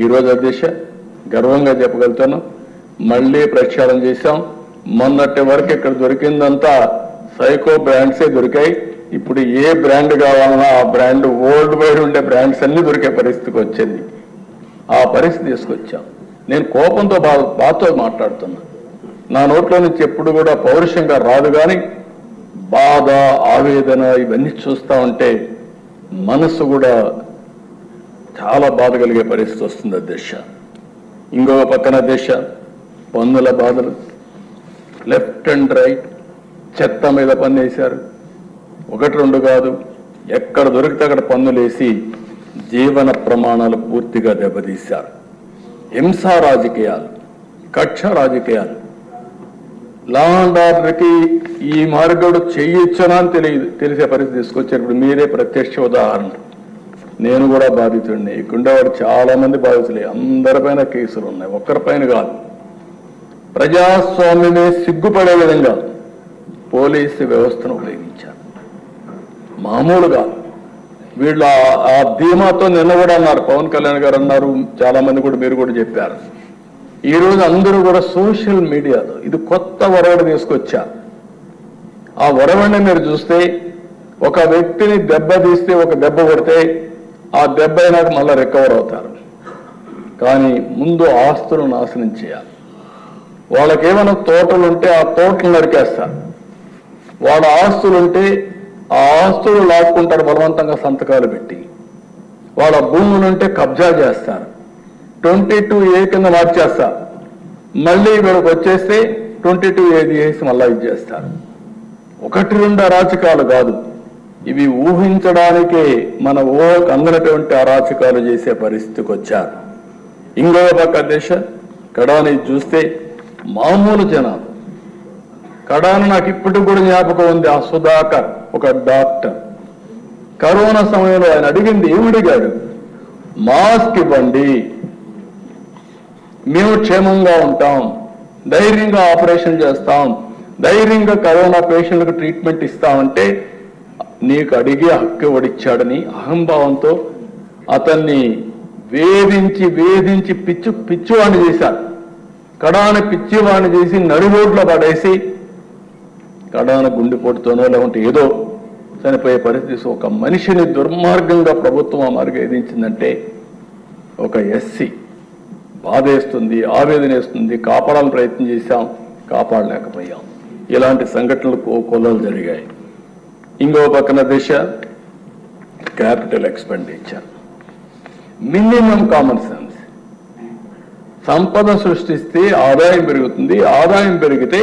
ఈరోజు అధ్యక్ష గర్వంగా చెప్పగలుగుతాను, మళ్ళీ ప్రక్షాళన చేశాం. మొన్నటి వరకు ఇక్కడ దొరికిందంతా సైకో బ్రాండ్సే దొరికాయి. ఇప్పుడు ఏ బ్రాండ్ కావాలన్నా ఆ బ్రాండ్ వరల్డ్ వైడ్ ఉండే బ్రాండ్స్ అన్ని దొరికే పరిస్థితికి వచ్చింది. ఆ పరిస్థితి తీసుకొచ్చాం. నేను కోపంతో బాధతో మాట్లాడుతున్నా. నా నోట్లో నుంచి ఎప్పుడు కూడా పౌరుషంగా రాదు, కానీ బాధ, ఆవేదన ఇవన్నీ చూస్తూ ఉంటే మనసు కూడా చాలా బాధ కలిగే పరిస్థితి వస్తుంది అధ్యక్ష. ఇంకొక పక్కన అధ్యక్ష పన్నుల బాధలు, లెఫ్ట్ అండ్ రైట్ చెత్త మీద పన్ను వేశారు. 1-2 కాదు, ఎక్కడ దొరికితే అక్కడ పన్నులేసి జీవన ప్రమాణాలు పూర్తిగా దెబ్బతీశారు. హింసా రాజకీయాలు, కక్ష రాజకీయాలు, లా అండ్ ఆర్డర్కి ఈ మార్గడు చేయొచ్చనా అని తెలిసే పరిస్థితి తీసుకొచ్చేటప్పుడు మీరే ప్రత్యక్ష ఉదాహరణ. నేను కూడా బాధితుడిని, ఇక్కడేవాడు చాలా మంది బాధితులే, అందరిపైన కేసులు ఉన్నాయి, ఒక్కరిపైన కాదు. ప్రజాస్వామ్యమే సిగ్గుపడే విధంగా పోలీసు వ్యవస్థను ఉపయోగించారు. మామూలుగా వీళ్ళు ఆ ధీమాతో నిన్న కూడా అన్నారు, పవన్ కళ్యాణ్ గారు అన్నారు, చాలా మంది కూడా మీరు కూడా చెప్పారు. ఈరోజు అందరూ కూడా సోషల్ మీడియాలో ఇది కొత్త వరవడి తీసుకొచ్చారు. ఆ వరవడిని మీరు చూస్తే ఒక వ్యక్తిని దెబ్బ తీస్తే, ఒక దెబ్బ కొడితే ఆ దెబ్బ అయినాక మళ్ళీ రికవర్ అవుతారు. కానీ ముందు ఆస్తులు నాశనం చేయాలి. వాళ్ళకేమైనా తోటలు ఉంటే ఆ తోటలు నరికేస్తారు. వాళ్ళ ఆస్తులుంటే ఆ ఆస్తులు లాక్కుంటారు బలవంతంగా సంతకాలు పెట్టి. వాళ్ళ భూములుంటే కబ్జా చేస్తారు, 22A కింద మార్చేస్తారు. మళ్ళీ వీళ్ళకి వచ్చేస్తే 22A చేసి మళ్ళా ఇది చేస్తారు. 1-2 అరాచకాలు కాదు, ఇవి ఊహించడానికే మన అందనటువంటి అరాచకాలు చేసే పరిస్థితికి వచ్చారు. ఇంకో పక్క దేశ కడాని చూస్తే మామూలు జనాలు. కడాని నాకు ఇప్పటికి కూడా జ్ఞాపకం ఉంది. ఆ సుధాకర్ ఒక డాక్టర్, కరోనా సమయంలో ఆయన అడిగింది ఏమడిగాడు? మాస్క్ ఇవ్వండి, మేము క్షేమంగా ఉంటాం, ధైర్యంగా ఆపరేషన్ చేస్తాం, ధైర్యంగా కరోనా పేషెంట్లకు ట్రీట్మెంట్ ఇస్తామంటే నీకు అడిగే హక్కు ఎవడిచ్చాడని అహంభావంతో అతన్ని వేధించి వేధించి పిచ్చివాణ్ణి చేశారు. కడాన పిచ్చివాణ్ణి చేసి నడిరోడ్లో పడేసి కడాన గుండెపోటుతోనో లేకుంటే ఏదో చనిపోయే పరిస్థితి. ఒక మనిషిని దుర్మార్గంగా ప్రభుత్వం ఆ మార్గం ఏదించిందంటే ఒక ఎస్సీ బాధేస్తుంది, ఆవేదన వేస్తుంది. కాపాడాలని ప్రయత్నం చేశాం, కాపాడలేకపోయాం. ఇలాంటి సంఘటనలు కొల్లలు జరిగాయి. ఇంకో పక్కన దిశ capital expenditure, minimum common sense. సంపద సృష్టిస్తే ఆదాయం పెరుగుతుంది, ఆదాయం పెరిగితే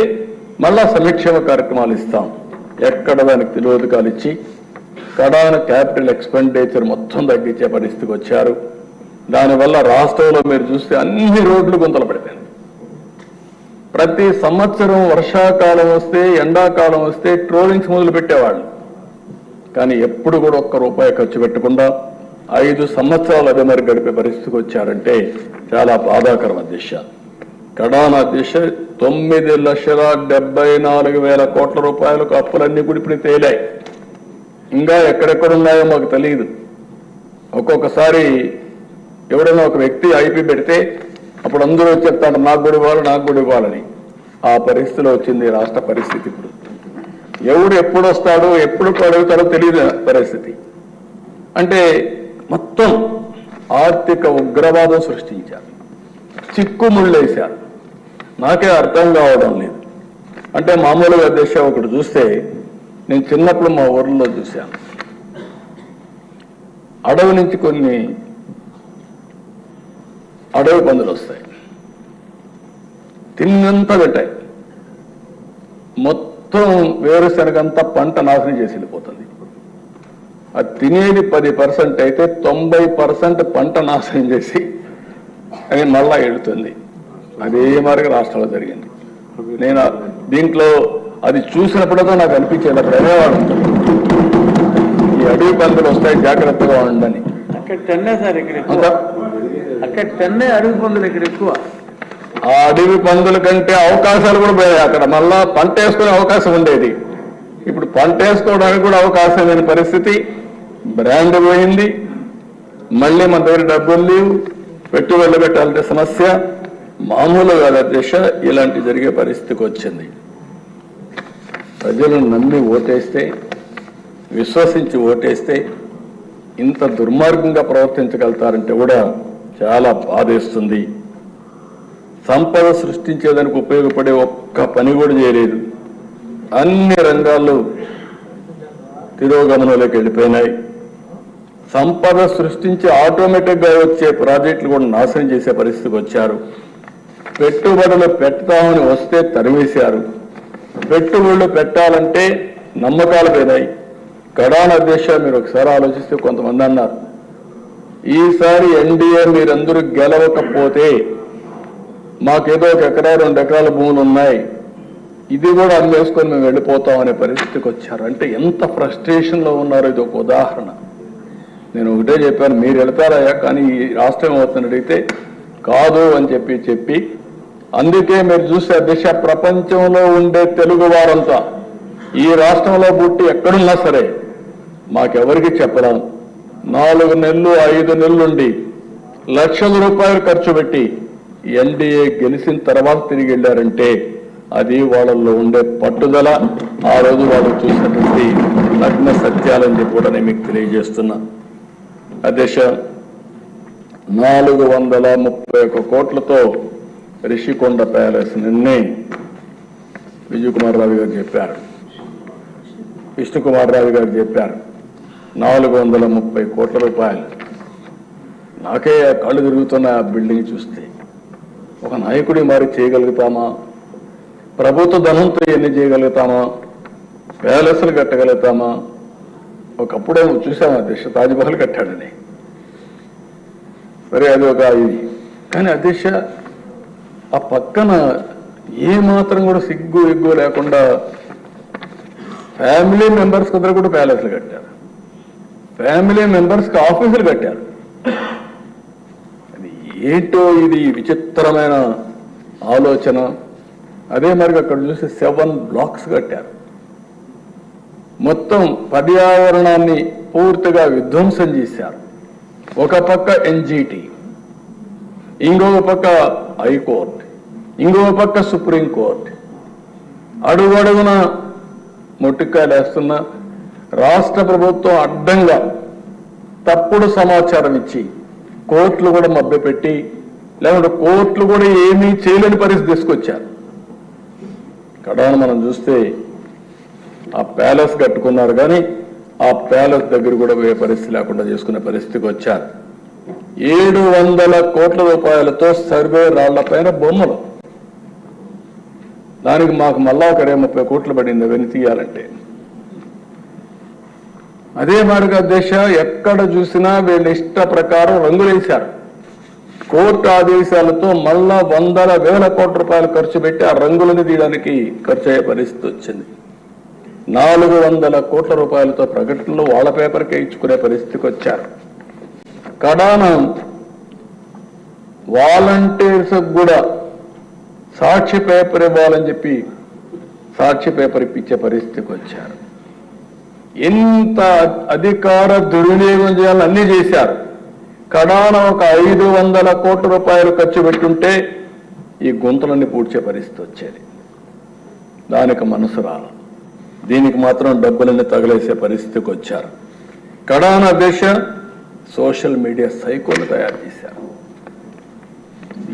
మళ్ళా సంక్షేమ కార్యక్రమాలు ఇస్తాం. ఎక్కడ దానికి తెలియదుకాలు ఇచ్చి కడాన క్యాపిటల్ ఎక్స్పెండిచర్ మొత్తం తగ్గించే పరిస్థితికి వచ్చారు. దానివల్ల రాష్ట్రంలో మీరు చూస్తే అన్ని రోడ్లు గుంతలు పడిపోయింది. ప్రతి సంవత్సరం వర్షాకాలం వస్తే, ఎండాకాలం వస్తే ట్రోలింగ్స్ మొదలు పెట్టేవాళ్ళు. కానీ ఎప్పుడు కూడా ₹1 ఖర్చు పెట్టకుండా 5 సంవత్సరాలు అదే మరి గడిపే పరిస్థితికి వచ్చారంటే చాలా బాధాకరం అధ్యక్ష. కడాన అధ్యక్ష 9,74,000 కోట్ల రూపాయలకు అప్పులన్నీ కూడా ఇప్పుడు తేలాయి. ఇంకా ఎక్కడెక్కడున్నాయో మాకు తెలియదు. ఒక్కొక్కసారి ఎవరైనా ఒక వ్యక్తి ఐపీ పెడితే అప్పుడు అందరూ చెప్తాడు నాకు కూడా ఇవ్వాలి, నాకు కూడా ఇవ్వాలని. ఆ పరిస్థితిలో వచ్చింది రాష్ట్ర పరిస్థితి. ఇప్పుడు ఎవడు ఎప్పుడు వస్తాడో ఎప్పుడు అడుగుతాడో తెలియదు పరిస్థితి. అంటే మొత్తం ఆర్థిక ఉగ్రవాదం సృష్టించారు, చిక్కుముళ్ళేశారు. నాకే అర్థం కావడం లేదు. అంటే మామూలుగా దేశ ఒకటి చూస్తే, నేను చిన్నప్పుడు మా ఊర్లో చూశాను, అడవి నుంచి కొన్ని అడవి పందులు వస్తాయి, తిన్నంతా పెట్టాయి, మొత్తం వేరుశనగంతా పంట నాశనం చేసి వెళ్ళిపోతుంది. అది తినేది 10% అయితే 90% పంట నాశనం చేసి అది మళ్ళా ఎడుతుంది. అదే మార్గం రాష్ట్రంలో జరిగింది. నేను దీంట్లో అది చూసినప్పుడో నాకు అనిపించేది, అక్కడ అనేవాడు ఈ అడవి పందులు వస్తాయి జాగ్రత్తగా ఉండని. అక్కడ తెన్నే సార్, ఇక్కడ అక్కడ తెన్నే అడవి పందులు ఇక్కడ ఎక్కువ. ఆ అడవి పందుల కంటే అవకాశాలు కూడా పోయాయి. అక్కడ మళ్ళా పంట వేసుకునే అవకాశం ఉండేది, ఇప్పుడు పంట వేసుకోవడానికి కూడా అవకాశం లేని పరిస్థితి. బ్రాండ్ పోయింది, మళ్ళీ మన దగ్గర డబ్బులు లేవు, పెట్టుబడులు పెట్టాలంటే సమస్య మామూలుగా అధ్యక్ష. ఇలాంటి జరిగే పరిస్థితికి వచ్చింది. ప్రజలను నమ్మి ఓటేస్తే, విశ్వసించి ఓటేస్తే ఇంత దుర్మార్గంగా ప్రవర్తించగలుగుతారంటే కూడా చాలా బాధేస్తుంది. సంపద సృష్టించేదానికి ఉపయోగపడే ఒక్క పని కూడా చేయలేదు. అన్ని రంగాల్లో తిరోగమనంలోకి వెళ్ళిపోయినాయి. సంపద సృష్టించి ఆటోమేటిక్గా వచ్చే ప్రాజెక్టులు కూడా నాశనం చేసే పరిస్థితికి వచ్చారు. పెట్టుబడులు పెడతామని వస్తే తరివేశారు. పెట్టుబడులు పెట్టాలంటే నమ్మకాలు పోయినాయి. కడాన అధ్యక్ష, మీరు ఒకసారి ఆలోచిస్తే కొంతమంది అన్నారు, ఈసారి ఎన్డీఏ మీరందరూ గెలవకపోతే మాకేదో 1 ఎకరా 2 ఎకరాల భూములు ఉన్నాయి, ఇది కూడా అమ్మేసుకొని మేము వెళ్ళిపోతాం అనే పరిస్థితికి వచ్చారు. అంటే ఎంత ఫ్రస్ట్రేషన్లో ఉన్నారో ఇది ఒక ఉదాహరణ. నేను ఒకటే చెప్పాను, మీరు వెళ్తారయ్యా, కానీ ఈ రాష్ట్రం అవుతుందని అడిగితే కాదు అని చెప్పి అందుకే మీరు చూస్తే అధ్యక్ష, ప్రపంచంలో ఉండే తెలుగు వారంతా ఈ రాష్ట్రంలో పుట్టి ఎక్కడున్నా సరే మాకెవరికి చెప్పలేం. 4 నెలలు 5 నెలలుండి లక్షల రూపాయలు ఖర్చు పెట్టి ఎన్డీఏ గెలిచిన తర్వాత తిరిగి వెళ్ళారంటే అది వాళ్ళల్లో ఉండే పట్టుదల, ఆ రోజు వాళ్ళు చూసినటువంటి నగ్న సత్యాలని చెప్పి కూడా నేను మీకు తెలియజేస్తున్నా. అధ్యక్ష, 431 కోట్లతో రిషికొండ ప్యాలెస్ నిన్నే విజయ్ కుమార్ రావు గారు చెప్పారు, విష్ణుకుమార్ రావు గారు చెప్పారు. 430 కోట్ల రూపాయలు. నాకే కళ్ళు తిరుగుతున్న ఆ బిల్డింగ్ చూస్తే ఒక నాయకుడి మరి చేయగలుగుతామా? ప్రభుత్వ ధనంతో ఎన్ని చేయగలుగుతామా? ప్యాలెస్లు కట్టగలుగుతామా? ఒకప్పుడే చూసాము అధ్యక్ష, తాజ్మహల్ కట్టాడని, మరి అది ఒక ఇది. కానీ అధ్యక్ష, ఆ పక్కన ఏ మాత్రం కూడా సిగ్గు ఎగ్గు లేకుండా ఫ్యామిలీ మెంబర్స్ దగ్గర కూడా ప్యాలెస్లు కట్టారు, ఫ్యామిలీ మెంబర్స్కి ఆఫీసులు కట్టారు. అది ఏంటో ఇది విచిత్రమైన ఆలోచన. అదే మరి అక్కడ చూసి 7 బ్లాక్స్ కట్టారు. మొత్తం పర్యావరణాన్ని పూర్తిగా విధ్వంసం చేశారు. ఒక పక్క ఎన్జిటి, ఇంకొక పక్క హైకోర్టు, ఇంకొక పక్క సుప్రీంకోర్టు, అడుగడుగున మొట్టికాయలు వేస్తున్న రాష్ట్ర ప్రభుత్వం అడ్డంగా తప్పుడు సమాచారం ఇచ్చి కోర్టులు కూడా మభ్యపెట్టి, లేకుంటే కోర్టులు కూడా ఏమీ చేయలేని పరిస్థితి తీసుకొచ్చారు. కడాన మనం చూస్తే ఆ ప్యాలెస్ కట్టుకున్నారు, కానీ ఆ ప్యాలెస్ దగ్గర కూడా పోయే పరిస్థితి లేకుండా చేసుకునే పరిస్థితికి వచ్చారు. 700 కోట్ల రూపాయలతో సర్వే రాళ్లపైన బొమ్మలు, దానికి మాకు మళ్ళా ఒక 30 కోట్లు పడింది అవన్నీ తీయాలంటే. అదే మార్గ అధ్యక్ష, ఎక్కడ చూసినా వీళ్ళ ఇష్ట ప్రకారం రంగులేశారు. కోర్టు ఆదేశాలతో మళ్ళా 100,000 కోట్ల రూపాయలు ఖర్చు పెట్టి ఆ రంగులను తీయడానికి ఖర్చు అయ్యే పరిస్థితి వచ్చింది. 400 కోట్ల రూపాయలతో ప్రకటనలు వాళ్ళ పేపర్కే ఇచ్చుకునే పరిస్థితికి వచ్చారు. కడాన వాలంటీర్స్ కూడా సాక్షి పేపర్ ఇవ్వాలని చెప్పి సాక్షి పేపర్ ఇప్పించే పరిస్థితికి వచ్చారు. ఎంత అధికార దుర్వినియోగం చేయాలని అన్ని చేశారు. కడాన ఒక 500 కోట్ల రూపాయలు ఖర్చు పెట్టుంటే ఈ గుంతలన్నీ పూడ్చే పరిస్థితి వచ్చేది. దానికి మనసు రాల, దీనికి మాత్రం డబ్బులన్నీ తగలేసే పరిస్థితికి వచ్చారు. కడాన దేశ సోషల్ మీడియా సైకోను తయారు చేశారు.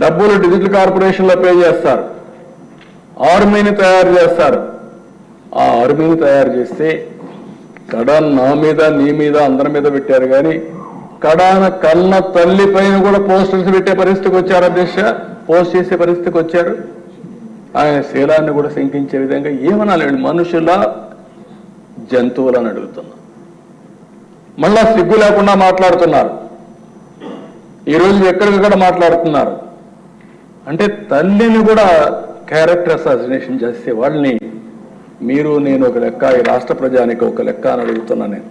డబ్బులు డిజిటల్ కార్పొరేషన్లో పే చేస్తారు, ఆర్మీని తయారు చేస్తారు. ఆ ఆర్మీని తయారు చేస్తే కడాన్ నా మీద నీ మీద అందరి మీద పెట్టారు, కానీ కడాన కన్న తల్లి పైన కూడా పోస్టర్స్ పెట్టే పరిస్థితికి వచ్చారు. అధ్యక్ష, పోస్ట్ చేసే పరిస్థితికి వచ్చారు. ఆయన శీలాన్ని కూడా శంకించే విధంగా ఏమనాలి, మనుషుల జంతువులని అడుగుతున్నా. మళ్ళా సిగ్గు లేకుండా మాట్లాడుతున్నారు. ఈరోజు ఎక్కడికక్కడ మాట్లాడుతున్నారు. అంటే తల్లిని కూడా క్యారెక్టర్ అసాసినేషన్ చేస్తే వాళ్ళని మీరు నేను ఒక లెక్క, ఈ రాష్ట్ర ప్రజానికి ఒక లెక్క అని అడుగుతున్నా. నేను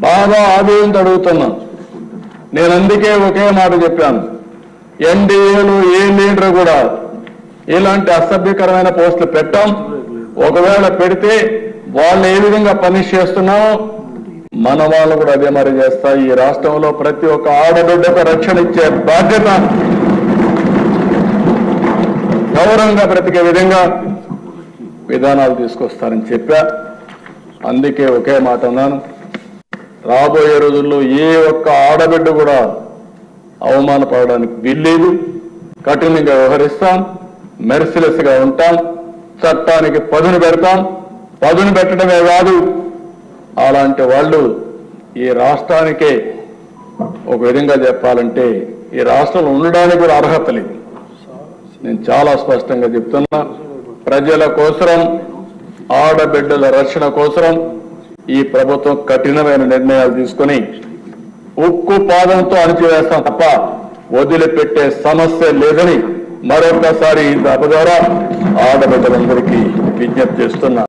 బాగా ఆవేదనతో అడుగుతున్నాను. నేను అందుకే ఒకే మాట చెప్పాను, ఎన్డీఏలో ఏ లీడర్ కూడా ఇలాంటి అసభ్యకరమైన పోస్టులు పెట్టాం. ఒకవేళ పెడితే వాళ్ళు ఏ విధంగా పనిష్ చేస్తున్నామో మన వాళ్ళు కూడా అదే మరి చేస్తా. ఈ రాష్ట్రంలో ప్రతి ఒక్క ఆడబిడ్డకు రక్షణ ఇచ్చే బాధ్యత, గౌరవంగా బ్రతికే విధంగా విధానాలు తీసుకొస్తారని చెప్పా. అందుకే ఒకే మాట అన్నాను, రాబోయే రోజుల్లో ఏ ఒక్క ఆడబిడ్డ కూడా అవమానపడడానికి వీల్లేదు. కఠినంగా వ్యవహరిస్తాం, మెర్సిలెస్గా ఉంటాం, చట్టానికి పదును పెడతాం. పదును పెట్టడమే కాదు, అలాంటి వాళ్ళు ఈ రాష్ట్రానికే ఒక విధంగా చెప్పాలంటే ఈ రాష్ట్రంలో ఉండడానికి కూడా అర్హత లేదు. నేను చాలా స్పష్టంగా చెప్తున్నా, ప్రజల కోసం, ఆడబిడ్డల రక్షణ కోసం ఈ ప్రభుత్వం కఠినమైన నిర్ణయాలు తీసుకుని ఉక్కు పాదంతో అణిచివేస్తాం తప్ప వదిలిపెట్టే సమస్య లేదని మరొకసారి ఈ సభ ద్వారా ఆడబిడ్డలందరికీ విజ్ఞప్తి చేస్తున్నా.